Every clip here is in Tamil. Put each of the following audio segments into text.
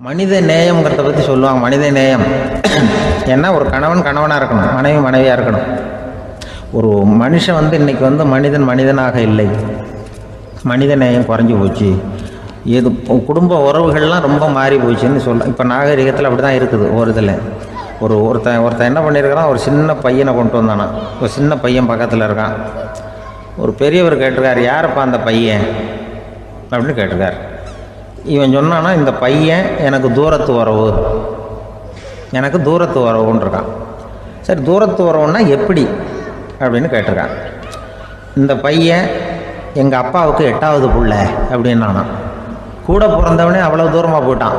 மனித நேயம்ங்கிறத பற்றி சொல்லுவாங்க. மனித நேயம் ஏன்னா ஒரு கணவன் கணவனாக இருக்கணும், மனைவி மனைவியாக இருக்கணும். ஒரு மனுஷன் இன்றைக்கி மனிதன் மனிதனாக இல்லை, மனித நேயம் குறைஞ்சி போச்சு. இது குடும்ப உறவுகள்லாம் ரொம்ப மாறி போச்சுன்னு சொல்ல. இப்போ நாகரிகத்தில் அப்படி தான் இருக்குது. ஒரு இதில் ஒருத்தன் என்ன பண்ணியிருக்கிறான், ஒரு சின்ன பையனை கொண்டு வந்தானா. ஒரு சின்ன பையன் பக்கத்தில் இருக்கான். ஒரு பெரியவர் கேட்டிருக்கார், யாரப்பா அந்த பையன் அப்படின்னு கேட்டிருக்கார். இவன் சொன்னான்னா, இந்த பையன் எனக்கு தூரத்து உறவுன்னு இருக்கான். சரி, தூரத்து உறவுன்னா எப்படி அப்படின்னு கேட்டிருக்கான். இந்த பையன் எங்கள் அப்பாவுக்கு 8வது புள்ள அப்படின்னானா. கூட பிறந்தவனே அவ்வளோ தூரமாக போயிட்டான்,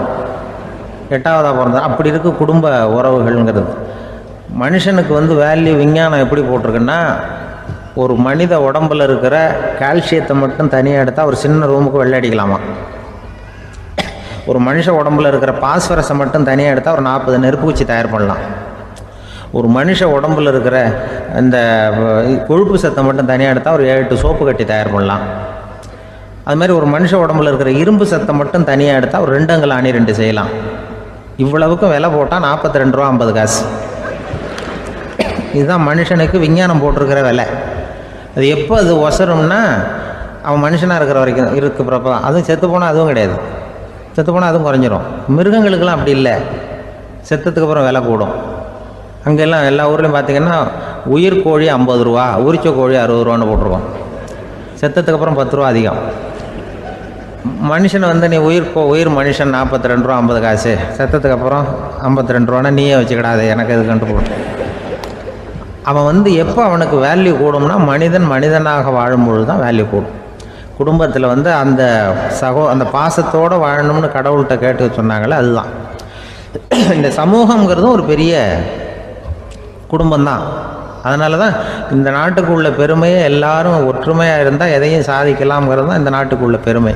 8வதாக பிறந்தான். அப்படி இருக்குது குடும்ப உறவுகள்ங்கிறது. மனுஷனுக்கு வேல்யூ விஞ்ஞானம் எப்படி போட்டிருக்குன்னா, ஒரு மனித உடம்பில் இருக்கிற கால்சியத்தை மட்டும் தனியாக எடுத்தால் ஒரு சின்ன ரூமுக்கு வெள்ளை அடிக்கலாமா. ஒரு மனுஷ உடம்பில் இருக்கிற பாஸ்பரஸை மட்டும் தனியாக எடுத்தால் ஒரு 40 நெருப்பு குச்சி தயார் பண்ணலாம். ஒரு மனுஷ உடம்பில் இருக்கிற இந்த கொழுப்பு சத்தை மட்டும் தனியாக எடுத்தால் ஒரு 7-8 சோப்பு கட்டி தயார் பண்ணலாம். அதுமாதிரி ஒரு மனுஷ உடம்பில் இருக்கிற இரும்பு சத்தை மட்டும் தனியாக எடுத்தால் ஒரு 2 அங்குல ஆணி 2 செய்யலாம். இவ்வளவுக்கும் விலை போட்டால் 42 ரூபா 50 காசு. இதுதான் மனுஷனுக்கு விஞ்ஞானம் போட்டிருக்கிற விலை. அது எப்போ அது ஒசரும்னா, அவன் மனுஷனாக இருக்கிற வரைக்கும் இருக்கிறப்ப. அதுவும் செத்து போனால் அதுவும் கிடையாது, செத்து போனால் அதுவும் குறைஞ்சிரும். மிருகங்களுக்கெல்லாம் அப்படி இல்லை, செத்ததுக்கு அப்புறம் விலை கூடும். அங்கெல்லாம் எல்லா ஊர்லேயும் பார்த்திங்கன்னா உயிர் கோழி 50 ரூபா, உரிச்ச கோழி 60 ரூபான்னு போட்டிருக்கோம். செத்ததுக்கு அப்புறம் 10 ரூபா அதிகம். மனுஷனை நீ உயிர் மனுஷன் 42 ரூபா 50 காசு, செத்ததுக்கு அப்புறம் 52 ரூபான்னா நீயே வச்சுக்கிடாது, எனக்கு இது கண்டு போடும். அவன் எப்போ அவனுக்கு வேல்யூ கூடும்னா, மனிதன் மனிதனாக வாழும்பொழுது தான் வேல்யூ கூடும். குடும்பத்தில் அந்த பாசத்தோடு வாழணும்னு கடவுள்கிட்ட கேட்டு சொன்னாங்களே, அதுதான். இந்த சமூகங்கிறதும் ஒரு பெரிய குடும்பம்தான். அதனால தான் இந்த நாட்டுக்குள்ள பெருமையை எல்லாரும் ஒற்றுமையாக இருந்தால் எதையும் சாதிக்கலாம்ங்கிறது தான் இந்த நாட்டுக்குள்ள பெருமை.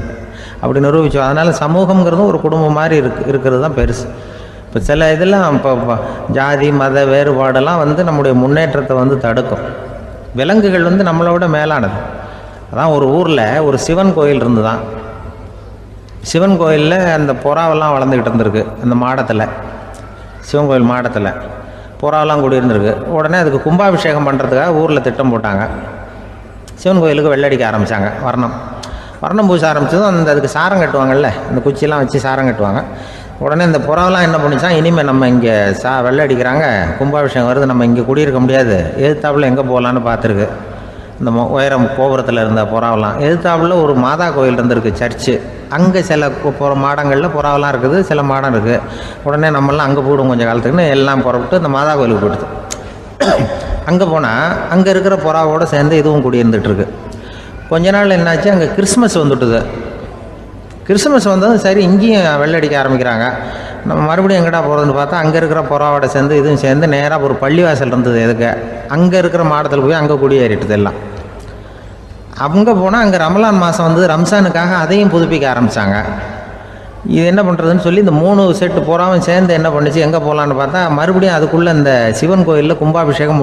அப்படி நிரூபித்தோம். அதனால் சமூகங்கிறதும் ஒரு குடும்பம் மாதிரி இருக்கிறது தான் பெருசு. இப்போ சில இதெல்லாம் இப்போ ஜாதி மத வேறுபாடெல்லாம் நம்முடைய முன்னேற்றத்தை தடுக்கும். விலங்குகள் நம்மளோட மேலானது. அதான் ஒரு ஊரில் ஒரு சிவன் கோயில் இருந்து தான். சிவன் கோயிலில் அந்த புறாவெல்லாம் வளர்ந்துக்கிட்டு இருந்திருக்கு. அந்த மாடத்தில், சிவன் கோயில் மாடத்தில் புறாவெல்லாம் கூடியிருந்திருக்கு. உடனே அதுக்கு கும்பாபிஷேகம் பண்ணுறதுக்காக ஊரில் திட்டம் போட்டாங்க. சிவன் கோயிலுக்கு வெள்ளடிக்க ஆரம்பித்தாங்க. வர்ணம் பூச ஆரம்பித்ததும் அதுக்கு சாரம் கட்டுவாங்கள்ல, அந்த குச்சியெல்லாம் வச்சு சாரம் கட்டுவாங்க. உடனே இந்த புறாவெல்லாம் என்ன பண்ணிச்சான், இனிமேல் நம்ம இங்கே வெள்ளை அடிக்கிறாங்க, கும்பாபிஷேகம் வருது, நம்ம இங்கே குடியிருக்க முடியாது, எதிர்த்தாப்புல எங்கே போகலான்னு பார்த்துருக்கு. இந்த உயரம் கோபுரத்தில் இருந்த புறாவெல்லாம் எதிர்த்தாப்புல ஒரு மாதா கோயில் இருந்திருக்கு, சர்ச்சு. அங்கே சில மாடங்களில் புறாவெல்லாம் இருக்குது, சில மாடம் இருக்குது. உடனே நம்மளாம் அங்கே போய்டும் கொஞ்சம் காலத்துக்குன்னு எல்லாம் புறப்பட்டு இந்த மாதா கோயிலுக்கு போயிடுது. அங்கே போனால் அங்கே இருக்கிற புறாவோடு சேர்ந்து இதுவும் குடியிருந்துகிட்ருக்கு. கொஞ்ச நாள் என்னாச்சு, அங்கே கிறிஸ்மஸ் வந்துட்டுது. கிறிஸ்மஸ் வந்ததும் சரி, இங்கேயும் வெள்ளடிக்க ஆரம்பிக்கிறாங்க. நம்ம மறுபடியும் எங்கடா போகிறதுன்னு பார்த்தா, அங்கே இருக்கிற புறாவோட சேர்ந்து இதுவும் சேர்ந்து நேராக ஒரு பள்ளிவாசல் இருந்தது. எதுக்கு அங்கே இருக்கிற மாடத்தில் போய் அங்கே குடியேறிட்டுது எல்லாம். அங்கே போனால் அங்கே ரமலான் மாதம் ரம்ஜானுக்காக அதையும் புதுப்பிக்க ஆரம்பித்தாங்க. இது என்ன பண்ணுறதுன்னு சொல்லி இந்த 3 செட்டு புறாவும் சேர்ந்து என்ன பண்ணிச்சு, எங்கே போகலான்னு பார்த்தா மறுபடியும் அதுக்குள்ளே இந்த சிவன் கோயிலில் கும்பாபிஷேகம்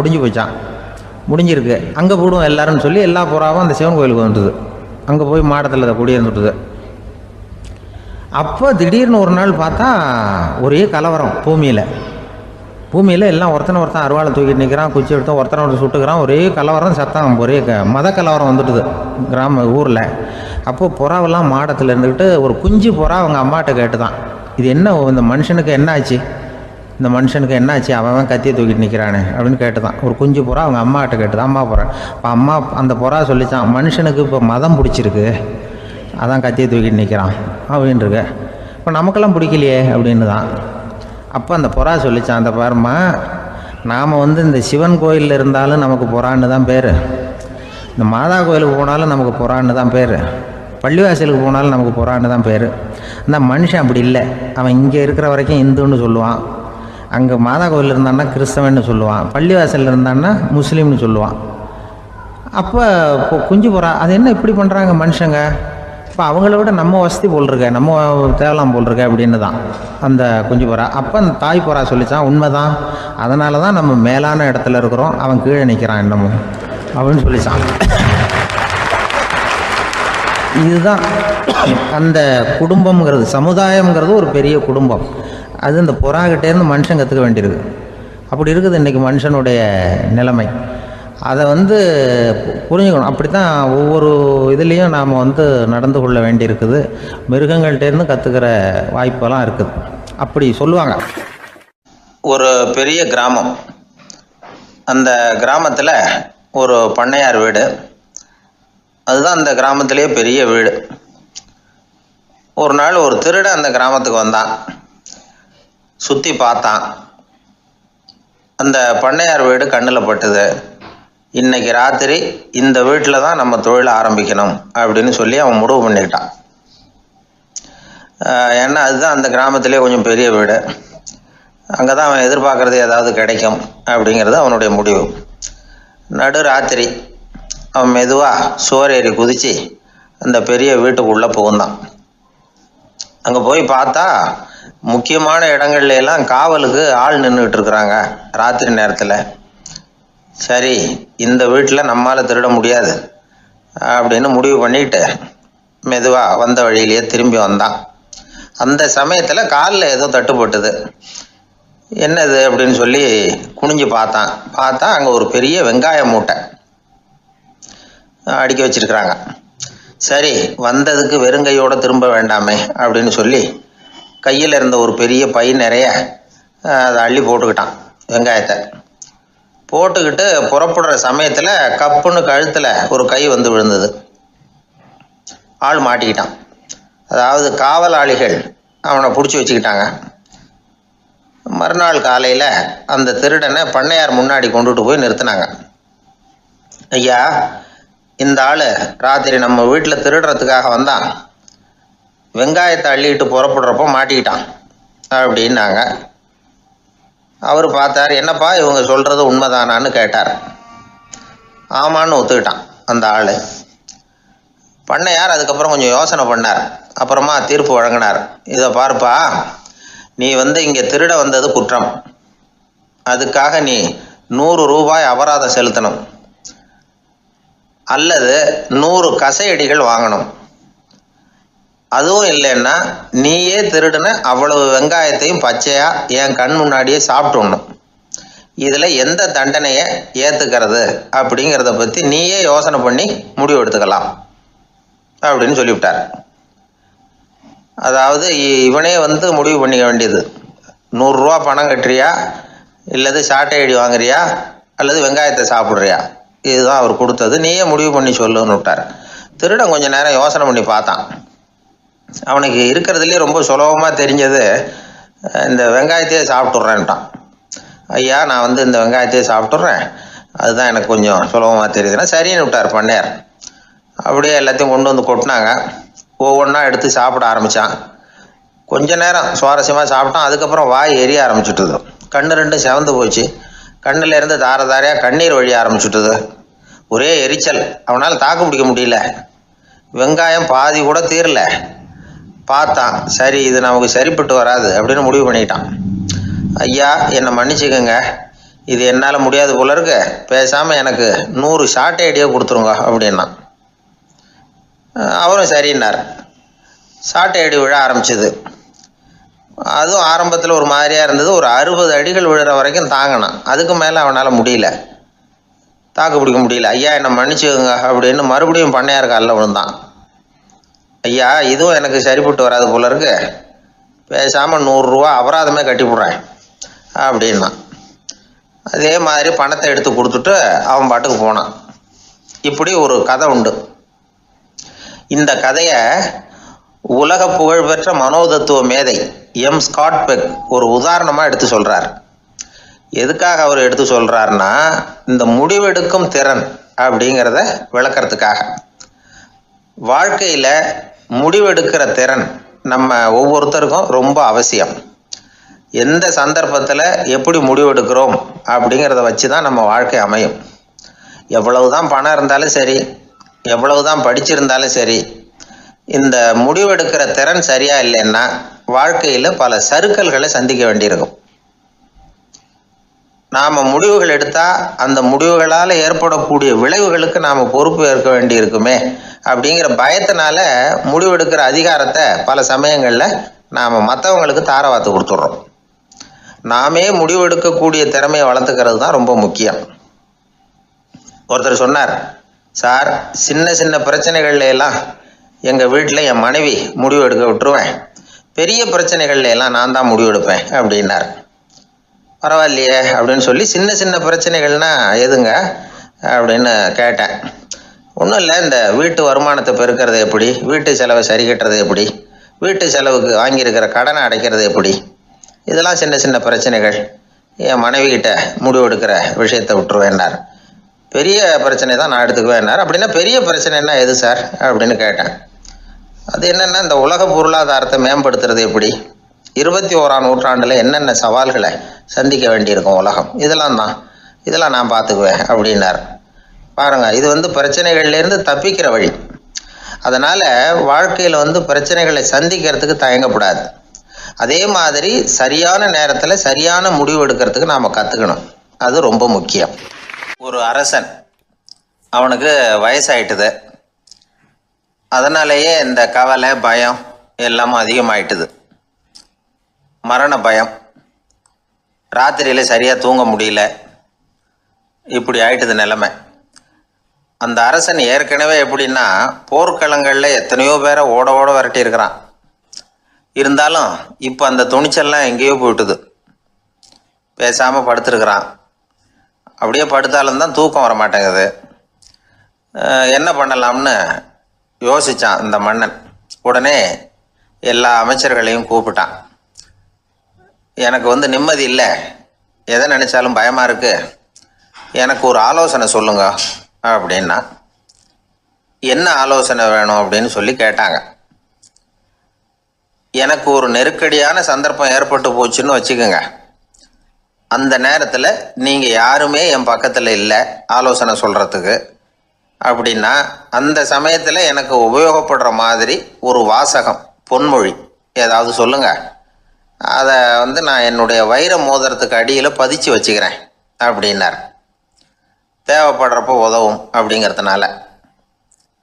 முடிஞ்சிருக்கு. அங்கே போடுவோம் எல்லாருன்னு சொல்லி எல்லா புறாவும் அந்த சிவன் கோயிலுக்கு வந்துடுது. அங்கே போய் மாடத்தில் அதை குடியிருந்துட்டுது. அப்போ திடீர்னு ஒரு நாள் பார்த்தா ஒரே கலவரம் பூமியில் எல்லாம் ஒருத்தன் அருவாளை தூக்கிட்டு நிற்கிறான், குச்சி எடுத்து ஒருத்தனை சுட்டுக்கிறான். ஒரே கலவரம், சத்தம், ஒரே மத கலவரம் வந்துட்டுது ஊரில். அப்போது புறாவெல்லாம் மாடத்தில் இருந்துக்கிட்டு ஒரு குஞ்சு புறா அவங்க அம்மாட்ட கேட்டு தான், இது என்ன, இந்த மனுஷனுக்கு என்னாச்சு, அவன் கத்தியை தூக்கிட்டு நிற்கிறானே அப்படின்னு கேட்டு தான். ஒரு குஞ்சு புறா அவங்க அம்மாட்ட கேட்டுதான். அம்மா புறா. இப்போ அம்மா அந்த புறா சொல்லித்தான், மனுஷனுக்கு இப்போ மதம் பிடிச்சிருக்கு, அதான் கத்தியை தூக்கிட்டு நிற்கிறான் அப்படின்ருக்கு. இப்போ நமக்கெல்லாம் பிடிக்கலையே அப்படின்னு தான். அப்போ அந்த புறா சொல்லித்தான், அந்த பாருமா, நாம் இந்த சிவன் கோயிலில் இருந்தாலும் நமக்கு புறான்னு தான் பேர், இந்த மாதா கோயிலுக்கு போனாலும் நமக்கு புறான்னு தான் பேர், பள்ளிவாசலுக்கு போனாலும் நமக்கு புறான்னு தான் பேர். அந்த மனுஷன் அப்படி இல்லை. அவன் இங்கே இருக்கிற வரைக்கும் இந்துன்னு சொல்லுவான், அங்கே மாதா கோயில் இருந்தான்னா கிறிஸ்தவன்னு சொல்லுவான், பள்ளிவாசலில் இருந்தான்னா முஸ்லீம்னு சொல்லுவான். அப்போ குஞ்சு புறா அது என்ன இப்படி பண்ணுறாங்க மனுஷங்க, இப்போ அவங்கள விட நம்ம வசதி போல் இருக்க, நம்ம தேவலாம் போல் இருக்க அப்படின்னு தான் அந்த குஞ்சு புறா. அப்போ அந்த தாய் புறா சொல்லித்தான், உண்மைதான், அதனால தான் நம்ம மேலான இடத்துல இருக்கிறோம், அவன் கீழே நிற்கிறான் இன்னமும் அப்படின்னு சொல்லித்தான். இதுதான் அந்த குடும்பம்ங்கிறது, சமுதாயம்ங்கிறது ஒரு பெரிய குடும்பம். அது இந்த புறாக்கிட்டேருந்து மனுஷன் கற்றுக்க வேண்டியிருக்கு. அப்படி இருக்குது இன்றைக்கி மனுஷனுடைய நிலைமை. அதை புரிஞ்சுக்கணும். அப்படி தான் ஒவ்வொரு இதுலேயும் நாம் நடந்து கொள்ள வேண்டியிருக்குது. மிருகங்கள்டேருந்து கற்றுக்கிற வாய்ப்பெல்லாம் இருக்குது. அப்படி சொல்லுவாங்க. ஒரு பெரிய கிராமம், அந்த கிராமத்தில் ஒரு பண்ணையார் வீடு, அதுதான் அந்த கிராமத்திலேயே பெரிய வீடு. ஒரு நாள் ஒரு திருடன் அந்த கிராமத்துக்கு வந்தான். சுற்றி பார்த்தான். அந்த பண்ணையார் வீடு கண்ணில் பட்டுது. இன்னைக்கு ராத்திரி இந்த வீட்டில் தான் நம்ம தொழிலை ஆரம்பிக்கணும் அப்படின்னு சொல்லி அவன் முடிவு பண்ணிக்கிட்டான். ஏன்னா அதுதான் அந்த கிராமத்திலே கொஞ்சம் பெரிய வீடு, அங்கே தான் அவன் எதிர்பார்க்குறது ஏதாவது கிடைக்கும் அப்படிங்கிறது அவனுடைய முடிவு. நடு ராத்திரி அவன் மெதுவாக சுவரேறி குதித்து அந்த பெரிய வீட்டுக்குள்ளே புகுந்தான். அங்கே போய் பார்த்தா முக்கியமான இடங்கள்ல எல்லாம் காவலுக்கு ஆள் நின்றுக்கிட்டு இருக்கிறாங்க ராத்திரி நேரத்தில். சரி, இந்த வீட்டில் நம்மால் திருட முடியாது அப்படின்னு முடிவு பண்ணிட்டு மெதுவாக வந்த வழியிலேயே திரும்பி வந்தான். அந்த சமயத்தில் காலில் ஏதோ தட்டுப்பட்டுது. என்னது அப்படின்னு சொல்லி குனிஞ்சு பார்த்தா அங்கே ஒரு பெரிய வெங்காய மூட்டை அடுக்கி வச்சிருக்கிறாங்க. சரி, வந்ததுக்கு வெறுங்கையோடு திரும்ப வேண்டாமே அப்படின்னு சொல்லி கையில் இருந்த ஒரு பெரிய பை நிறைய அதை அள்ளி போட்டுக்கிட்டான். வெங்காயத்தை போட்டுக்கிட்டு புறப்படுற சமயத்தில் கப்புன்னு கழுத்தில் ஒரு கை விழுந்தது. ஆள் மாட்டிக்கிட்டான். அதாவது காவலாளிகள் அவனை பிடிச்சி வச்சுக்கிட்டாங்க. மறுநாள் காலையில் அந்த திருடனை பண்ணையார் முன்னாடி கொண்டுட்டு போய் நிறுத்தினாங்க. ஐயா, இந்த ஆள் ராத்திரி நம்ம வீட்டில் திருடுறதுக்காக வந்தான், வெங்காயத்தை அள்ளிட்டு புறப்படுறப்போ மாட்டிக்கிட்டான் அப்படின்னாங்க. அவர் பார்த்தார். என்னப்பா இவங்க சொல்கிறது உண்மைதானான்னு கேட்டார். ஆமான்னு ஒத்துக்கிட்டான் அந்த ஆள். பண்ணையார் அதுக்கப்புறம் கொஞ்சம் யோசனை பண்ணார். அப்புறமா தீர்ப்பு வழங்கினார். இதை பார்ப்பா, நீ இங்கே திருட வந்தது குற்றம். அதுக்காக நீ 100 ரூபாய் அபராதம் செலுத்தணும், அல்லது 100 கசையடிகள் வாங்கணும். அதுவும் இல்லைன்னா நீயே திருடுன அவ்வளவு வெங்காயத்தையும் பச்சையா என் கண் முன்னாடியே சாப்பிட்டுடணும். இதில் எந்த தண்டனையை ஏற்றுக்கிறது அப்படிங்கிறத பற்றி நீயே யோசனை பண்ணி முடிவு எடுத்துக்கலாம் அப்படின்னு சொல்லிவிட்டார். அதாவது இவனே முடிவு பண்ணிக்க வேண்டியது. 100 ரூபா பணம் கட்டுறியா, இல்லது சாட்டை அடி வாங்குறியா, அல்லது வெங்காயத்தை சாப்பிட்றியா, இதுதான் அவர் கொடுத்தது, நீயே முடிவு பண்ணி சொல்லுன்னு விட்டார். திருடன் கொஞ்சம் நேரம் யோசனை பண்ணி பார்த்தான். அவனுக்கு இருக்கிறதுலே ரொம்ப சுலபமாக தெரிஞ்சது இந்த வெங்காயத்தையே சாப்பிட்டுட்றேன்ட்டான். ஐயா, நான் இந்த வெங்காயத்தையே சாப்பிட்டுட்றேன், அதுதான் எனக்கு கொஞ்சம் சுலபமாக தெரியுதுன்னா சரின்னு விட்டார் பண்ணையார். அப்படியே எல்லாத்தையும் கொண்டு கொட்டினாங்க. ஒவ்வொன்றா எடுத்து சாப்பிட ஆரம்பித்தான். கொஞ்ச நேரம் சுவாரஸ்யமாக சாப்பிட்டான். அதுக்கப்புறம் வாய் எரிய ஆரம்பிச்சுட்டுது. கண்ணு ரெண்டும் செவந்து போச்சு. கண்ணில் இருந்து தார தாரையாக கண்ணீர் வழிய ஆரம்பிச்சுட்டுது. ஒரே எரிச்சல். அவனால் தாக்கு பிடிக்க முடியல. வெங்காயம் பாதி கூட தீரல. பார்த்தான், சரி இது நமக்கு சரிப்பட்டு வராது அப்படின்னு முடிவு பண்ணிக்கிட்டான். ஐயா, என்னை மன்னிச்சுக்கோங்க, இது என்னால் முடியாது போல இருக்கு, பேசாமல் எனக்கு 100 சாட்டை அடியை கொடுத்துருங்க அப்படின்னா. அவரும் சரின்னார். சாட்டை அடி விழ ஆரம்பிச்சது. அதுவும் ஆரம்பத்தில் ஒரு மாதிரியாக இருந்தது. ஒரு 60 அடிகள் விழுற வரைக்கும் தாங்கினான். அதுக்கு மேலே அவனால் முடியல, தாக்கு பிடிக்க முடியல. ஐயா, என்னை மன்னிச்சுக்கோங்க அப்படின்னு மறுபடியும் பண்ணையார் காலில் விழுந்தான். ஐயா, இதுவும் எனக்கு சரிப்பட்டு வராது போல இருக்கு, பேசாமல் 100 ரூபா அபராதமே கட்டிவிட்றேன் அப்படின்னா. அதே மாதிரி பணத்தை எடுத்து கொடுத்துட்டு அவன் பாட்டுக்கு போனான். இப்படி ஒரு கதை உண்டு. இந்த கதையை உலக புகழ்பெற்ற மனோதத்துவ மேதை எம். ஸ்காட் பெக் ஒரு உதாரணமாக எடுத்து சொல்கிறார். எதுக்காக அவர் எடுத்து சொல்கிறாருன்னா, இந்த முடிவெடுக்கும் திறன் அப்படிங்கிறத விளக்கிறதுக்காக. வாழ்க்கையில் முடிவெடுக்கிற திறன் நம்ம ஒவ்வொருத்தருக்கும் ரொம்ப அவசியம். எந்த சந்தர்ப்பத்தில் எப்படி முடிவெடுக்கிறோம் அப்படிங்கிறத வச்சு தான் நம்ம வாழ்க்கை அமையும். எவ்வளவு தான் பணம் இருந்தாலும் சரி, எவ்வளவு தான் படிச்சிருந்தாலும் சரி, இந்த முடிவெடுக்கிற திறன் சரியா இல்லைன்னா வாழ்க்கையில் பல சறுக்கல்களை சந்திக்க வேண்டியிருக்கும். நாம் முடிவுகள் எடுத்தால் அந்த முடிவுகளால் ஏற்படக்கூடிய விளைவுகளுக்கு நாம் பொறுப்பு ஏற்க வேண்டி இருக்குமே அப்படிங்கிற பயத்தினால முடிவெடுக்கிற அதிகாரத்தை பல சமயங்களில் நாம் மற்றவங்களுக்கு தாரவாத்து கொடுத்துட்றோம். நாமே முடிவெடுக்கக்கூடிய திறமையை வளர்த்துக்கிறது தான் ரொம்ப முக்கியம். ஒருத்தர் சொன்னார், சார், சின்ன சின்ன பிரச்சனைகள்ல எல்லாம் எங்கள் வீட்டில் என் மனைவி முடிவு எடுக்க விட்டுருவேன், பெரிய பிரச்சனைகள்ல எல்லாம் நான் தான் முடிவெடுப்பேன் அப்படின்னார். பரவாயில்லையே அப்படின்னு சொல்லி, சின்ன சின்ன பிரச்சனைகள்னா எதுங்க அப்படின்னு கேட்டேன். ஒன்றும் இல்லை, இந்த வீட்டு வருமானத்தை பெருக்கிறது எப்படி, வீட்டு செலவை சரி கட்டுறது எப்படி, வீட்டு செலவுக்கு வாங்கியிருக்கிற கடனை அடைக்கிறது எப்படி, இதெல்லாம் சின்ன சின்ன பிரச்சனைகள், என் மனைவிகிட்ட முடிவெடுக்கிற விஷயத்தை விட்டுருவேன்னார். பெரிய பிரச்சனை தான் நான் எடுத்துக்குவேன்னார். அப்படின்னா பெரிய பிரச்சனைன்னா எது சார் அப்படின்னு கேட்டேன். அது என்னென்னா, இந்த உலக பொருளாதாரத்தை மேம்படுத்துறது எப்படி, 21ஆம் நூற்றாண்டில் என்னென்ன சவால்களை சந்திக்க வேண்டியிருக்கும் உலகம், இதெல்லாம் நான் பார்த்துக்குவேன் அப்படின்னார். பாருங்க, இது பிரச்சனைகள்லேருந்து தப்பிக்கிற வழி. அதனால் வாழ்க்கையில் பிரச்சனைகளை சந்திக்கிறதுக்கு தயங்கக்கூடாது. அதே மாதிரி சரியான நேரத்தில் சரியான முடிவு எடுக்கிறதுக்கு நாம் கற்றுக்கணும். அது ரொம்ப முக்கியம். ஒரு அரசன், அவனுக்கு வயசாயிட்டுது. அதனாலேயே இந்த கவலை, பயம் எல்லாமும் அதிகமாயிட்டுது. மரண பயம், ராத்திரியில் சரியாக தூங்க முடியல, இப்படி ஆயிட்டுது நிலைமை. அந்த அரசன் ஏற்கனவே எப்படின்னா, போர்க்களங்களில் எத்தனையோ பேரை ஓட ஓட விரட்டி இருக்கிறான். இருந்தாலும் இப்போ அந்த துணிச்சல்லாம் எங்கேயோ போயிட்டுது. பேசாமல் படுத்துருக்கிறான். அப்படியே படுத்தாலும் தான் தூக்கம் வர மாட்டேங்குது. என்ன பண்ணலாம்னு யோசித்தான் இந்த மன்னன். உடனே எல்லா அமைச்சர்களையும் கூப்பிட்டான். எனக்கு நிம்மதி இல்லை, எதை நினச்சாலும் பயமாக இருக்குது, எனக்கு ஒரு ஆலோசனை சொல்லுங்க அப்படின்னா. என்ன ஆலோசனை வேணும் அப்படின்னு சொல்லி கேட்டாங்க. எனக்கு ஒரு நெருக்கடியான சந்தர்ப்பம் ஏற்பட்டு போச்சுன்னு வச்சுக்கோங்க. அந்த நேரத்தில் நீங்கள் யாருமே என் பக்கத்தில் இல்லை ஆலோசனை சொல்கிறதுக்கு அப்படின்னா, அந்த சமயத்தில் எனக்கு உபயோகப்படுற மாதிரி ஒரு வாசகம், பொன்மொழி ஏதாவது சொல்லுங்கள். அதை நான் என்னுடைய வைர மோதிரத்துக்கு அடியில் பதிச்சு வச்சுக்கிறேன் அப்படின்னார். தேவைப்படுறப்போ உதவும் அப்படிங்கிறதுனால.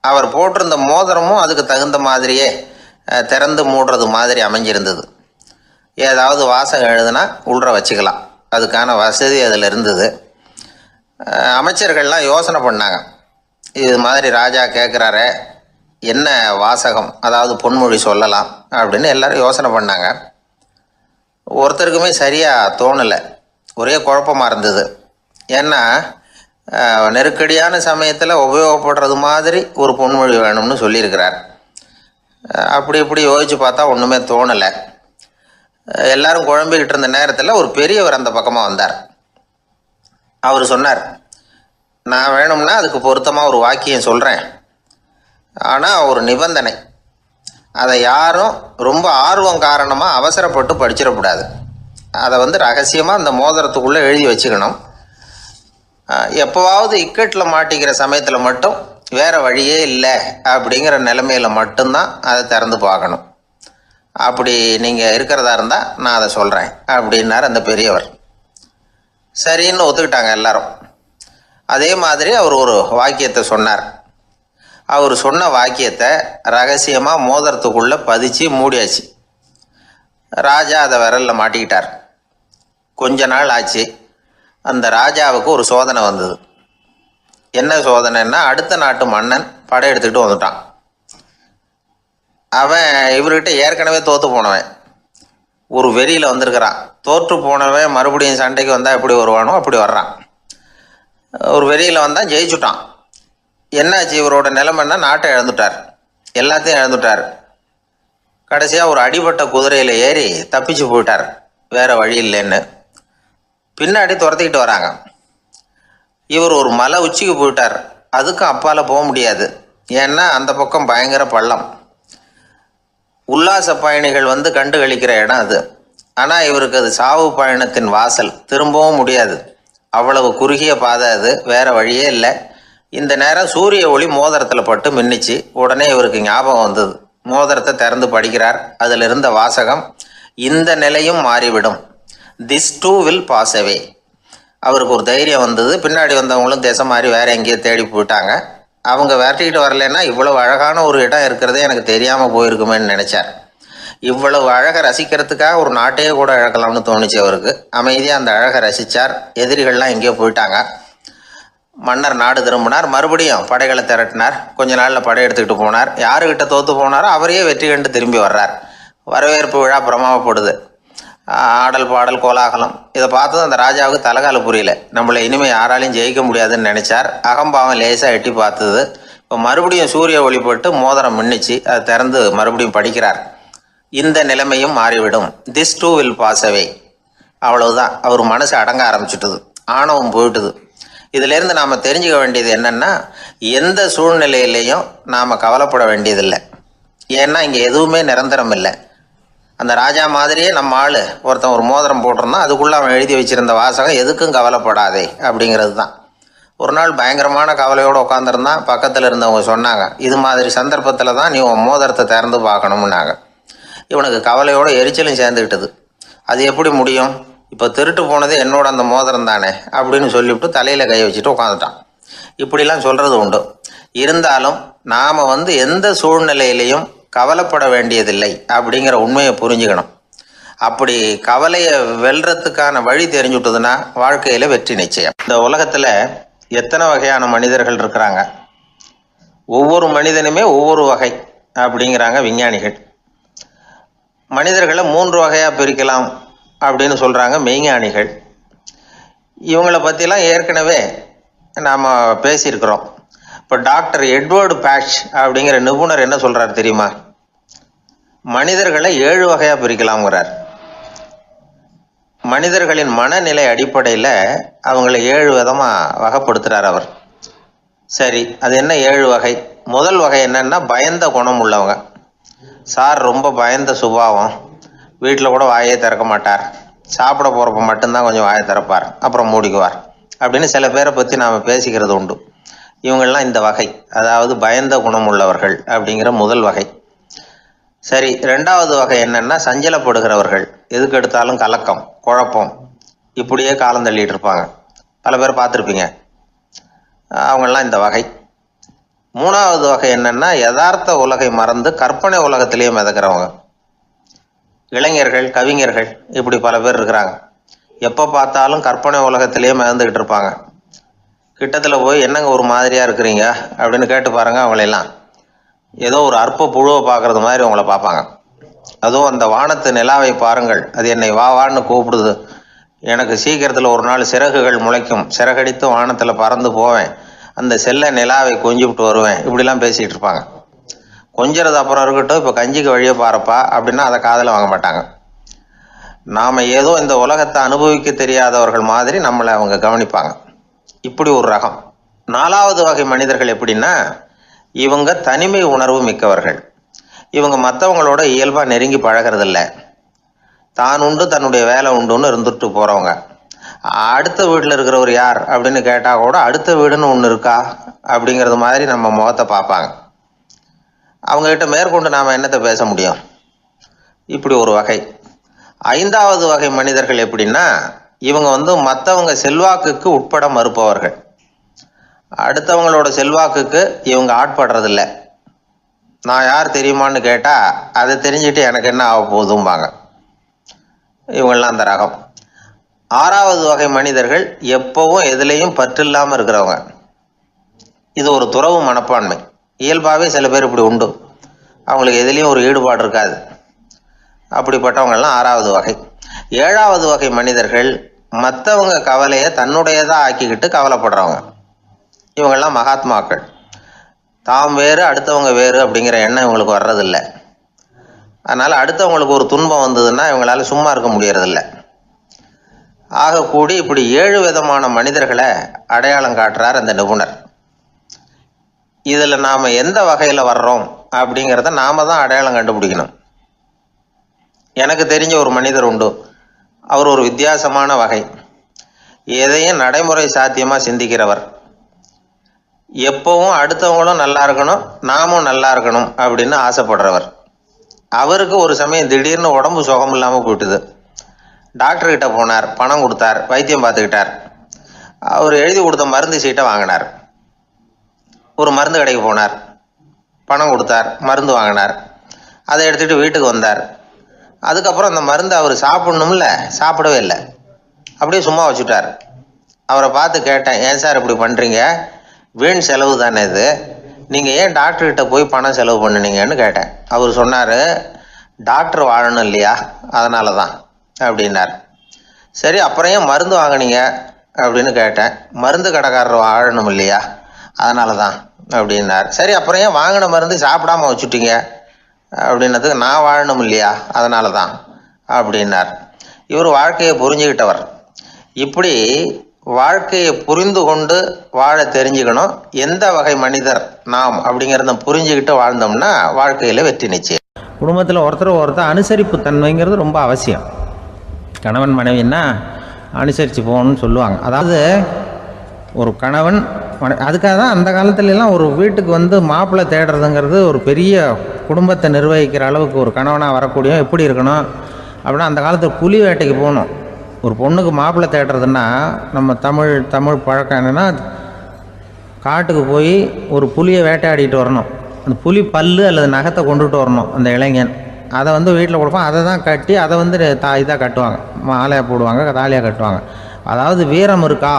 அவர் போட்டிருந்த மோதிரமும் அதுக்கு தகுந்த மாதிரியே திறந்து மூடுறது மாதிரி அமைஞ்சிருந்தது. ஏதாவது வாசகம் எழுதுனா உள்ற வச்சுக்கலாம், அதுக்கான வசதி அதில் இருந்தது. அமைச்சர்கள்லாம் யோசனை பண்ணாங்க, இது மாதிரி ராஜா கேட்குறாரு, என்ன வாசகம், அதாவது பொன்மொழி சொல்லலாம் அப்படின்னு எல்லாரும் யோசனை பண்ணாங்க. ஒருத்தருக்குமே சரியாக தோணலை, ஒரே குழப்பமாக இருந்தது. ஏன்னா நெருக்கடியான சமயத்தில் உபயோகப்படுறது மாதிரி ஒரு பொன்மொழி வேணும்னு சொல்லியிருக்கிறார். அப்படி இப்படி யோசித்து பார்த்தா ஒன்றுமே தோணலை. எல்லாரும் குழம்பிக்கிட்டு இருந்த நேரத்தில் ஒரு பெரியவர் அந்த பக்கமாக வந்தார். அவர் சொன்னார், நான் வேணும்னா அதுக்கு பொருத்தமாக ஒரு வாக்கியம் சொல்கிறேன், ஆனால் ஒரு நிபந்தனை. அதை யாரும் ரொம்ப ஆர்வம் காரணமாக அவசரப்பட்டு படிச்சிடக்கூடாது. அதை ரகசியமாக அந்த மோதிரத்துக்குள்ளே எழுதி வச்சுக்கணும். எப்போவாவது இக்கட்டில் மாட்டிக்கிற சமயத்தில் மட்டும், வேறு வழியே இல்லை அப்படிங்கிற நிலைமையில் மட்டும்தான் அதை திறந்து பார்க்கணும். அப்படி நீங்கள் இருக்கிறதா இருந்தால் நான் அதை சொல்கிறேன் அப்படின்னார் அந்த பெரியவர். சரின்னு ஒத்துக்கிட்டாங்க எல்லாரும். அதே மாதிரி அவர் ஒரு வாக்கியத்தை சொன்னார். அவர் சொன்ன வாக்கியத்தை ரகசியமாக மோதிரத்துக்குள்ளே பதிச்சு மூடியாச்சு. ராஜா அதை விரலில் மாட்டிக்கிட்டார். கொஞ்ச நாள் ஆச்சு. அந்த ராஜாவுக்கு ஒரு சோதனை வந்தது. என்ன சோதனைன்னா, அடுத்த நாட்டு மன்னன் படையெடுத்துக்கிட்டு வந்துட்டான். அவன் இவர்கிட்ட ஏற்கனவே தோற்று போனவன், ஒரு வெறியில் வந்திருக்கிறான். தோற்று போனவன் மறுபடியும் சண்டைக்கு வந்தால் எப்படி வருவானோ அப்படி வர்றான். ஒரு வெறியில் வந்தால் ஜெயிச்சுட்டான். என்னாச்சு இவரோட நிலைமைன்னா, நாட்டை இழந்துட்டார், எல்லாத்தையும் இழந்துட்டார். கடைசியாக ஒரு அடிபட்ட குதிரையில் ஏறி தப்பிச்சு போயிட்டார், வேறு வழி இல்லைன்னு. பின்னாடி துரத்திக்கிட்டு வராங்க. இவர் ஒரு மலை உச்சிக்கு போயிட்டார். அதுக்கும் அப்பால் போக முடியாது, ஏன்னா அந்த பக்கம் பயங்கர பள்ளம். உல்லாச பயணிகள் கண்டு கழிக்கிற இடம் அது. ஆனால் இவருக்கு அது சாவு பயணத்தின் வாசல், திரும்பவும் முடியாது. அவ்வளவு குறுகிய பாதை அது, வேறு வழியே இல்லை. இந்த நேரம் சூரிய ஒளி மோதிரத்தில் பட்டு மின்னிச்சு. உடனே இவருக்கு ஞாபகம் வந்தது. மோதிரத்தை திறந்து படிக்கிறார். அதில் இருந்த வாசகம், இந்த நிலையும் மாறிவிடும், this too will pass away. அவருக்கு ஒரு தைரியம் வந்தது. பின்னாடி வந்தவங்களும் திசை மாதிரி வேற எங்கேயோ தேடி போயிட்டாங்க. அவங்க விரட்டிக்கிட்டு வரலன்னா இவ்வளவு அழகான ஒரு இடம் இருக்கிறதே எனக்கு தெரியாமல் போயிருக்குமேன்னு நினைச்சார். இவ்வளவு அழகை ரசிக்கிறதுக்காக ஒரு நாட்டையே கூட இழக்கலாம்னு தோணுச்சு அவருக்கு. அமைதியாக அந்த அழகை ரசித்தார். எதிரிகள்லாம் எங்கேயோ போயிட்டாங்க. மன்னர் நாடு திரும்பினார். மறுபடியும் படைகளை திரட்டினார். கொஞ்ச நாளில் படை எடுத்துக்கிட்டு போனார். யாருக்கிட்ட தோற்று போனாரோ அவரையே வெற்றி கண்டு திரும்பி வர்றார். வரவேற்பு விழா பிரமாவப்படுது. ஆடல் பாடல் கோலாகலம். இதை பார்த்ததும் அந்த ராஜாவுக்கு தலைகால புரியல. நம்மளை இனிமேல் யாராலையும் ஜெயிக்க முடியாதுன்னு நினைச்சார். அகம்பாவம் லேசாக எட்டி பார்த்தது. இப்போ மறுபடியும் சூரிய ஒளிப்பட்டு மோதிரம் மின்னிச்சு. அதை திறந்து மறுபடியும் படிக்கிறார். இந்த நிலைமையும் மாறிவிடும். This too will pass away. அவ்வளவுதான். அவர் மனசு அடங்க ஆரம்பிச்சுட்டுது. ஆணவம் போயிட்டுது. இதிலேருந்து நாம் தெரிஞ்சுக்க வேண்டியது என்னென்னா, எந்த சூழ்நிலையிலையும் நாம் கவலைப்பட வேண்டியதில்லை. ஏன்னா இங்கே எதுவுமே நிரந்தரம் இல்லை. அந்த ராஜா மாதிரியே நம்ம ஆள் ஒருத்தன் ஒரு மோதிரம் போட்டிருந்தான். அதுக்குள்ளே அவன் எழுதி வச்சிருந்த வாசகம் எதுக்கும் கவலைப்படாதே அப்படிங்கிறது தான். ஒரு நாள் பயங்கரமான கவலையோடு உட்காந்துருந்தான். பக்கத்தில் இருந்தவங்க சொன்னாங்க, இது மாதிரி சந்தர்ப்பத்தில் தான் நீ உன் மோதிரத்தை திறந்து பார்க்கணும்னாங்க. இவனுக்கு கவலையோடு எரிச்சலும் சேர்ந்துக்கிட்டது. அது எப்படி முடியும்? இப்போ திருட்டு போனது என்னோட அந்த மோதிரம் தானே அப்படின்னு சொல்லிவிட்டு தலையில் கை வச்சுட்டு உட்காந்துட்டான். இப்படிலாம் சொல்கிறது உண்டு. இருந்தாலும் நாம் எந்த சூழ்நிலையிலையும் கவலைப்பட வேண்டியதில்லை அப்படிங்கிற உண்மையை புரிஞ்சுக்கணும். அப்படி கவலையை வெல்றதுக்கான வழி தெரிஞ்சுட்டதுன்னா வாழ்க்கையில் வெற்றி நிச்சயம். இந்த உலகத்தில் எத்தனை வகையான மனிதர்கள் இருக்கிறாங்க? ஒவ்வொரு மனிதனுமே ஒவ்வொரு வகை அப்படிங்கிறாங்க விஞ்ஞானிகள். மனிதர்களை 3 வகையாக பிரிக்கலாம் அப்படின்னு சொல்கிறாங்க மெய்ஞானிகள். இவங்களை பற்றிலாம் ஏற்கனவே நாம் பேசியிருக்கிறோம். இப்போ டாக்டர் எட்வர்டு பேட்ச் அப்படிங்கிற நிபுணர் என்ன சொல்கிறார் தெரியுமா? மனிதர்களை 7 வகையாக பிரிக்கலாம்ங்கிறார். மனிதர்களின் மனநிலை அடிப்படையில் அவங்கள 7 விதமாக வகைப்படுத்துகிறார் அவர். சரி, அது என்ன 7 வகை? முதல் வகை என்னன்னா, பயந்த குணம் உள்ளவங்க. சார் ரொம்ப பயந்த சுபாவம், வீட்டில் கூட வாயே திறக்க மாட்டார், சாப்பிட போகிறப்ப மட்டும்தான் கொஞ்சம் வாயை திறப்பார், அப்புறம் மூடிக்குவார் அப்படின்னு சில பேரை பற்றி நாம் பேசிக்கிறது உண்டு. இவங்கெல்லாம் இந்த வகை, அதாவது பயந்த குணம் உள்ளவர்கள் அப்படிங்கிற முதல் வகை. சரி, 2வது வகை என்னன்னா, சஞ்சலப்படுகிறவர்கள். எதுக்கு எடுத்தாலும் கலக்கம், குழப்பம், இப்படியே காலம் தள்ளிட்டு இருப்பாங்க. பல பேர் பார்த்துருப்பீங்க. அவங்கெல்லாம் இந்த வகை. 3வது வகை என்னன்னா, யதார்த்த உலகை மறந்து கற்பனை உலகத்திலேயே மிதக்கிறவங்க. இளைஞர்கள், கவிஞர்கள், இப்படி பல பேர் இருக்கிறாங்க. எப்போ பார்த்தாலும் கற்பனை உலகத்திலேயே மிதந்துக்கிட்டு இருப்பாங்க. கிட்டத்தில் போய் என்னங்க ஒரு மாதிரியாக இருக்கிறீங்க அப்படின்னு கேட்டு பாருங்க. அவங்களெல்லாம் ஏதோ ஒரு அற்ப புழுவை பார்க்குறது மாதிரி அவங்கள பார்ப்பாங்க. அதுவும் அந்த வானத்து நிலாவை பாருங்கள், அது என்னை வா வான்னு கூப்பிடுது, எனக்கு சீக்கிரத்தில் ஒரு நாள் சிறகுகள் முளைக்கும், சிறகடித்து வானத்தில் பறந்து போவேன், அந்த செல்ல நிலாவை கொஞ்சிவிட்டு வருவேன், இப்படிலாம் பேசிகிட்டு இருப்பாங்க. கொஞ்சிறது அப்புறம் இருக்கட்டும், இப்போ கஞ்சிக்கு வழியே பாருப்பா அப்படின்னா அதை காதில் வாங்க மாட்டாங்க. நாம் ஏதோ இந்த உலகத்தை அனுபவிக்க தெரியாதவர்கள் மாதிரி நம்மளை அவங்க கவனிப்பாங்க. இப்படி ஒரு ரகம். 4வது வகை மனிதர்கள் எப்படின்னா, இவங்க தனிமை உணர்வு மிக்கவர்கள். இவங்க மற்றவங்களோட இயல்பாக நெருங்கி பழகிறதில்ல. தான் உண்டு தன்னுடைய வேலை உண்டுன்னு இருந்துட்டு போகிறவங்க. அடுத்த வீட்டில் இருக்கிறவர் யார் அப்படின்னு கேட்டால் கூட அடுத்த வீடுன்னு ஒன்று இருக்கா அப்படிங்கிறது மாதிரி நம்ம முகத்தை பார்ப்பாங்க. அவங்ககிட்ட மேற்கொண்டு நாம் என்னத்தை பேச முடியும்? இப்படி ஒரு வகை. 5வது வகை மனிதர்கள் எப்படின்னா, இவங்க மற்றவங்க செல்வாக்குக்கு உட்பட மறுப்பவர்கள். அடுத்தவங்களோட செல்வாக்குக்கு இவங்க ஆட்படுறதில்ல. நான் யார் தெரியுமான்னு கேட்டால் அதை தெரிஞ்சுட்டு எனக்கு என்ன ஆக போகுதும்பாங்க. இவங்கெல்லாம் அந்த ரகம். 6வது வகை மனிதர்கள் எப்பவும் எதுலேயும் பற்றில்லாமல் இருக்கிறவங்க. இது ஒரு துறவு மனப்பான்மை. இயல்பாகவே சில பேர் இப்படி உண்டு. அவங்களுக்கு எதுலேயும் ஒரு ஈடுபாடு இருக்காது. அப்படிப்பட்டவங்கெல்லாம் 6வது வகை. 7வது வகை மனிதர்கள் மற்றவங்க கவலையை தன்னுடையதாக ஆக்கிக்கிட்டு கவலைப்படுறவங்க. இவங்கெல்லாம் மகாத்மாக்கள். தாம் வேறு அடுத்தவங்க வேறு அப்படிங்கிற எண்ணம் இவங்களுக்கு வர்றதில்லை. அதனால் அடுத்தவங்களுக்கு ஒரு துன்பம் வந்ததுன்னா இவங்களால சும்மா இருக்க முடியறதில்லை. ஆகக்கூடி இப்படி 7 விதமான மனிதர்களை அடையாளம் காட்டுறார் அந்த நிபுணர். இதில் நாம் எந்த வகையில் வர்றோம் அப்படிங்கிறத நாம தான் அடையாளம் கண்டுபிடிக்கணும். எனக்கு தெரிஞ்ச ஒரு மனிதர் உண்டு. அவர் ஒரு வித்தியாசமான வகை. எதையும் நடைமுறை சாத்தியமாக சிந்திக்கிறவர். எப்பவும் அடுத்தவங்களும் நல்லா இருக்கணும், நாமும் நல்லா இருக்கணும் அப்படின்னு ஆசைப்படுறவர். அவருக்கு ஒரு சமயம் திடீர்னு உடம்பு சுகம் இல்லாமல் போயிட்டுது. டாக்டர்கிட்ட போனார், பணம் கொடுத்தார், வைத்தியம் பார்த்துக்கிட்டார். அவர் எழுதி கொடுத்த மருந்து சீட்டை வாங்கினார். ஒரு மருந்து கடைக்கு போனார், பணம் கொடுத்தார், மருந்து வாங்கினார். அதை எடுத்துகிட்டு வீட்டுக்கு வந்தார். அதுக்கப்புறம் அந்த மருந்து அவர் சாப்பிட்ணும்ல, சாப்பிடவே இல்லை, அப்படியே சும்மா வச்சுட்டார். அவரை பார்த்து கேட்டேன், ஏன் சார் இப்படி பண்ணுறீங்க, வீண் செலவு தானே இது, நீங்கள் ஏன் டாக்டர்கிட்ட போய் பணம் செலவு பண்ணினீங்கன்னு கேட்டேன். அவர் சொன்னார், டாக்டர் வாழணும் இல்லையா, அதனால தான் அப்படின்னார். சரி, அப்புறம் ஏன் மருந்து வாங்கினீங்க அப்படின்னு கேட்டேன். மருந்து கடைக்காரர் வாழணும் இல்லையா, அதனால தான் அப்படின்னார். சரி, அப்புறம் ஏன் வாங்கின மருந்து சாப்பிடாம வச்சுட்டீங்க அப்படின்னதுக்கு, நான் வாழணும் இல்லையா, அதனால தான் அப்படின்னார். இவர் வாழ்க்கையை புரிஞ்சுக்கிட்டவர். இப்படி வாழ்க்கையை புரிந்து கொண்டு வாழ தெரிஞ்சுக்கணும். எந்த வகை மனிதர் நாம் அப்படிங்கிறத புரிஞ்சுக்கிட்டு வாழ்ந்தோம்னா வாழ்க்கையில் வெற்றி நிச்சயம். குடும்பத்தில் ஒருத்தர் அனுசரிப்பு தன்மைங்கிறது ரொம்ப அவசியம். கணவன் மனைவின்னா அனுசரித்து போகணும்னு சொல்லுவாங்க. அதாவது ஒரு கணவன் அதுக்காக தான் அந்த காலத்துலலாம் ஒரு வீட்டுக்கு வந்து மாப்பிள்ளை தேடுறதுங்கிறது ஒரு பெரிய குடும்பத்தை நிர்வகிக்கிற அளவுக்கு ஒரு கணவனாக வரக்கூடிய எப்படி இருக்கணும் அப்படின்னா, அந்த காலத்தில் புலி வேட்டைக்கு போகணும். ஒரு பொண்ணுக்கு மாப்பிள்ளை தேடுறதுன்னா நம்ம தமிழ் பழக்கம் என்னென்னா, காட்டுக்கு போய் ஒரு புலியை வேட்டையாடிட்டு வரணும். அந்த புலி பல்லு அல்லது நகத்தை கொண்டுட்டு வரணும் அந்த இளைஞன். அதை வந்து வீட்டில் கொடுப்பான். அதை தான் கட்டி அதை வந்து இதாக கட்டுவாங்க, மாலையாக போடுவாங்க, தாலியாக கட்டுவாங்க. அதாவது வீரம் இருக்கா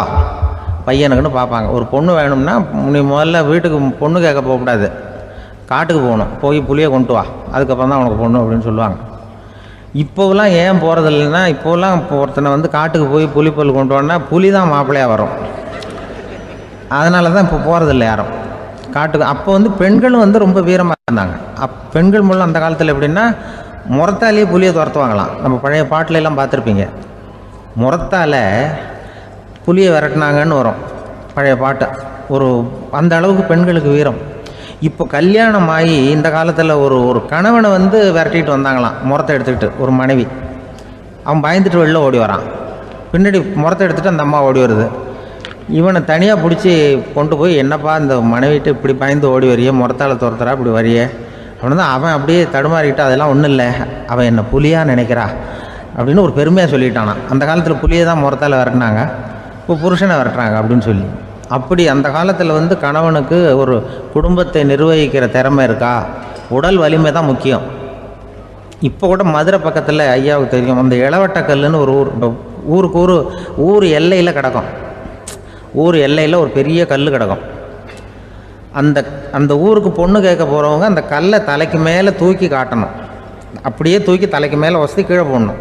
பையனுக்குன்னு பார்ப்பாங்க. ஒரு பொண்ணு வேணும்னா நீ முதல்ல வீட்டுக்கு பொண்ணு கேட்க போகக்கூடாது, காட்டுக்கு போகணும், போய் புளியை கொண்டு வா, அதுக்கப்புறம் தான் உனக்கு பொண்ணு அப்படின்னு சொல்லுவாங்க. இப்போவெல்லாம் ஏன் போகிறது இல்லைன்னா, இப்போலாம் ஒருத்தனை வந்து காட்டுக்கு போய் புலிப்பல் கொண்டு வான்னா புலி தான் மாப்பிள்ளையாக வரும். அதனால தான் இப்போ போகிறதில்ல யாரும் காட்டுக்கு. அப்போ வந்து பெண்களும் வந்து ரொம்ப வீரமாக இருந்தாங்க. பெண்கள் மூலம் அந்த காலத்தில் எப்படின்னா, முறத்தாலேயே புலியை துரத்துவாங்களாம். நம்ம பழைய பாட்டிலெல்லாம் பார்த்துருப்பீங்க, முறத்தால் புலியை விரட்டினாங்கன்னு வரும் பழைய பாட்டை. ஒரு அந்த அளவுக்கு பெண்களுக்கு வீரம். இப்போ கல்யாணம் ஆகி இந்த காலத்தில் ஒரு கணவனை வந்து விரட்டிட்டு வந்தாங்களாம் முறத்தை எடுத்துக்கிட்டு. ஒரு மனைவி அவன் பயந்துட்டு வெளில ஓடி வரான், பின்னாடி முறத்தை எடுத்துகிட்டு அந்த அம்மா ஓடி வருது. இவனை தனியாக பிடிச்சி கொண்டு போய், என்னப்பா இந்த மனைவிட்டு இப்படி பயந்து ஓடி வரையே, முறத்தால் துரத்துறா இப்படி வரையே அப்படின்னு தான் அவன் அப்படியே தடுமாறிக்கிட்டு, அதெல்லாம் ஒன்றும் இல்லை, அவன் என்னை புலியாக நினைக்கிறா அப்படின்னு ஒரு பெருமையாக சொல்லிட்டானான். அந்த காலத்தில் புலியை தான் முறத்தால் விரட்டினாங்க, இப்போ புருஷனை விரட்டுறாங்க அப்படின்னு சொல்லி. அப்படி அந்த காலத்தில் வந்து கணவனுக்கு ஒரு குடும்பத்தை நிர்வகிக்கிற திறமை இருக்கா, உடல் வலிமை தான் முக்கியம். இப்போ கூட மதுரை பக்கத்தில் ஐயாவுக்கு தெரியும், அந்த இளவட்டக்கல்லுன்னு ஒரு ஊருக்கு ஊர் எல்லையில் கிடக்கும். ஊர் எல்லையில் ஒரு பெரிய கல் கிடக்கும். அந்த ஊருக்கு பொண்ணு கேட்க போகிறவங்க அந்த கல்லை தலைக்கு மேலே தூக்கி காட்டணும், அப்படியே தூக்கி தலைக்கு மேலே வசதி கீழே போடணும்.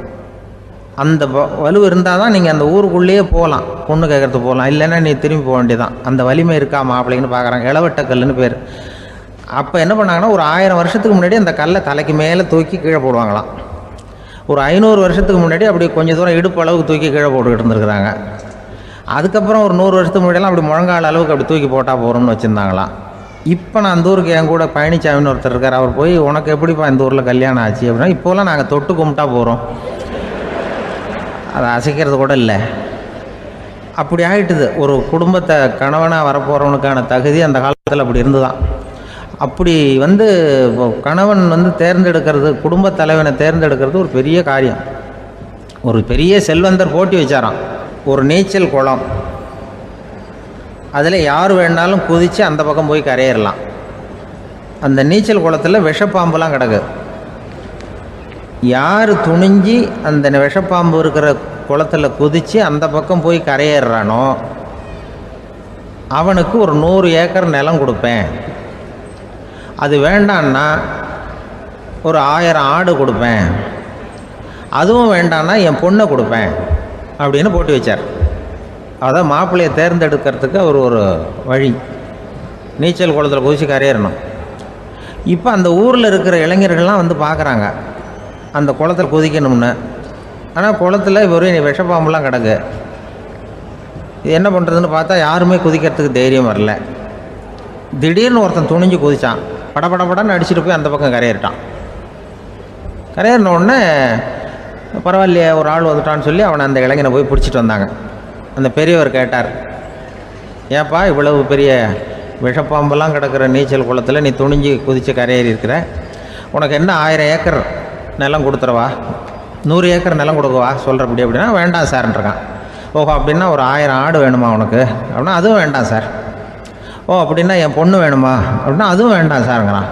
அந்த வலு இருந்தால் தான் நீங்கள் அந்த ஊருக்குள்ளேயே போகலாம், பொண்ணு கேட்குறதுக்கு போகலாம். இல்லைன்னா நீ திரும்பி போக வேண்டியதான். அந்த வலிமை இருக்கா மாப்பிள்ளைன்னு பார்க்குறாங்க. இளவட்டக்கல்லுன்னு பேர். அப்போ என்ன பண்ணாங்கன்னா, ஒரு 1000 வருஷத்துக்கு முன்னாடி அந்த கல்லை தலைக்கு மேலே தூக்கி கீழே போடுவாங்களாம். ஒரு 500 வருஷத்துக்கு முன்னாடி அப்படி கொஞ்சம் தூரம் இடுப்பு அளவுக்கு தூக்கி கீழே போட்டுக்கிட்டு இருந்துருக்குறாங்க. அதுக்கப்புறம் ஒரு 100 வருஷத்துக்கு முன்னாடியெல்லாம் அப்படி முழங்கால அளவுக்கு அப்படி தூக்கி போட்டால் போகிறோம்னு வச்சுருந்தாங்களாம். இப்போ நான் அந்த ஊருக்கு என் கூட பழனிசாமின்னு ஒருத்தர் இருக்கார். அவர் போய், உனக்கு எப்படிப்பா இந்த ஊரில் கல்யாணம் ஆச்சு அப்படின்னா, இப்போலாம் நாங்கள் தொட்டு கும்பிட்டா போகிறோம், அதை அசைக்கிறது கூட இல்லை. அப்படி ஆகிட்டுது. ஒரு குடும்பத்தை கணவனாக வரப்போகிறவனுக்கான தகுதி அந்த காலத்தில் அப்படி இருந்து தான். அப்படி வந்து கணவன் வந்து தேர்ந்தெடுக்கிறது, குடும்ப தலைவனை தேர்ந்தெடுக்கிறது ஒரு பெரிய காரியம். ஒரு பெரிய செல்வந்தர் போட்டி வச்சாராம், ஒரு நீச்சல் குளம், அதில் யார் வேணாலும் குதித்து அந்த பக்கம் போய் கரையேறலாம். அந்த நீச்சல் குளத்தில் விஷப்பாம்புலாம் கிடக்கு. யார் துணிஞ்சி அந்த விஷப்பாம்பு இருக்கிற குளத்தில் குதித்து அந்த பக்கம் போய் கரையேறானோ அவனுக்கு ஒரு 100 ஏக்கர் நிலம் கொடுப்பேன், அது வேண்டான்னா ஒரு 1000 ஆடு கொடுப்பேன், அதுவும் வேண்டான்னா என் பொண்ணை கொடுப்பேன் அப்படின்னு போட்டி வச்சார். அதான் மாப்பிள்ளையை தேர்ந்தெடுக்கிறதுக்கு அவர் ஒரு வழி, நீச்சல் குளத்தில் குதித்து கரையேறணும். இப்போ அந்த ஊரில் இருக்கிற இளைஞர்கள்லாம் வந்து பார்க்குறாங்க அந்த குளத்தில் குதிக்கணும்னு. ஆனால் குளத்தில் வெறும் விஷப்பாம்புலாம் கிடக்கு. இது என்ன பண்ணுறதுன்னு பார்த்தா யாருமே குதிக்கிறதுக்கு தைரியம் வரல. திடீர்னு ஒருத்தன் துணிஞ்சு குதித்தான், படப்படப்படன்னு அடிச்சுட்டு போய் அந்த பக்கம் கரையேறிட்டான். கரையேறின உடனே பரவாயில்லையே ஒரு ஆள் வந்துட்டான்னு சொல்லி அவனை அந்த இளைஞனை போய் பிடிச்சிட்டு வந்தாங்க. அந்த பெரியவர் கேட்டார், ஏப்பா இவ்வளவு பெரிய விஷப்பாம்பெல்லாம் கிடக்கிற நீச்சல் குளத்தில் நீ துணிஞ்சு குதித்து கரையேறி இருக்கிற, உனக்கு என்ன 1000 ஏக்கர் நிலம் கொடுத்துறவா, 100 ஏக்கர் நிலம் கொடுக்கவா சொல்கிறபடி அப்படின்னா, வேண்டாம் சார்ன்றிருக்கான். ஓஹோ அப்படின்னா ஒரு 1000 ஆடு வேணுமா உனக்கு அப்படின்னா அதுவும் வேண்டாம் சார். ஓ அப்படின்னா என் பொண்ணு வேணுமா அப்படின்னா அதுவும் வேண்டாம் சாருங்கிறான்.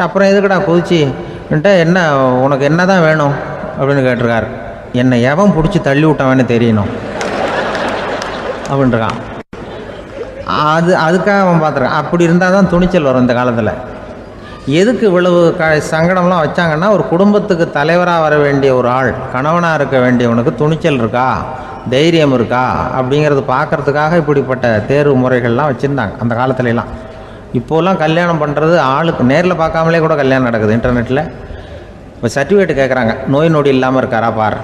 அப்புறம் எதுக்குடா குதிச்சுன்ட்டு என்ன உனக்கு என்ன தான் வேணும் அப்படின்னு கேட்டிருக்காரு. என்னை எவன் பிடிச்சி தள்ளி விட்டவன்னு தெரியணும் அப்படின்ட்டுருக்கான். அதுக்காக அவன் பார்த்துருக்கான். அப்படி இருந்தால் தான் துணிச்சல் வரும் இந்த காலத்தில். எதுக்கு இவ்வளவு சங்கடம்லாம் வச்சாங்கன்னா, ஒரு குடும்பத்துக்கு தலைவராக வர வேண்டிய ஒரு ஆள், கணவனாக இருக்க வேண்டியவனுக்கு துணிச்சல் இருக்கா, தைரியம் இருக்கா அப்படிங்கிறது பார்க்குறதுக்காக இப்படிப்பட்ட தேர்வு முறைகள்லாம் வச்சுருந்தாங்க அந்த காலத்துலலாம். இப்போலாம் கல்யாணம் பண்ணுறது ஆளுக்கு நேரில் பார்க்காமலே கூட கல்யாணம் நடக்குது இன்டர்நெட்டில். இப்போ சர்டிஃபிகேட் கேட்குறாங்க, நோய் நொடி இல்லாமல் இருக்காரா பாரு.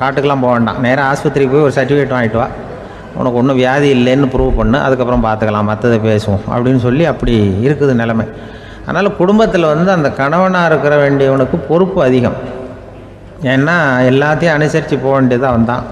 காட்டுக்கெலாம் போக வேண்டாம், நேராக ஆஸ்பத்திரிக்கு போய் ஒரு சர்டிஃபிகேட் வாங்கிட்டு வா, உனக்கு ஒன்றும் வியாதி இல்லைன்னு ப்ரூவ் பண்ணு, அதுக்கப்புறம் பார்த்துக்கலாம், மற்றதை பேசுவோம் அப்படின்னு சொல்லி அப்படி இருக்குது நிலைமை. அதனால் குடும்பத்தில் அந்த கணவனாக இருக்கிற வேண்டியவனுக்கு பொறுப்பு அதிகம். ஏன்னா எல்லாத்தையும் அனுசரித்து போக வேண்டியதாக வந்தான்.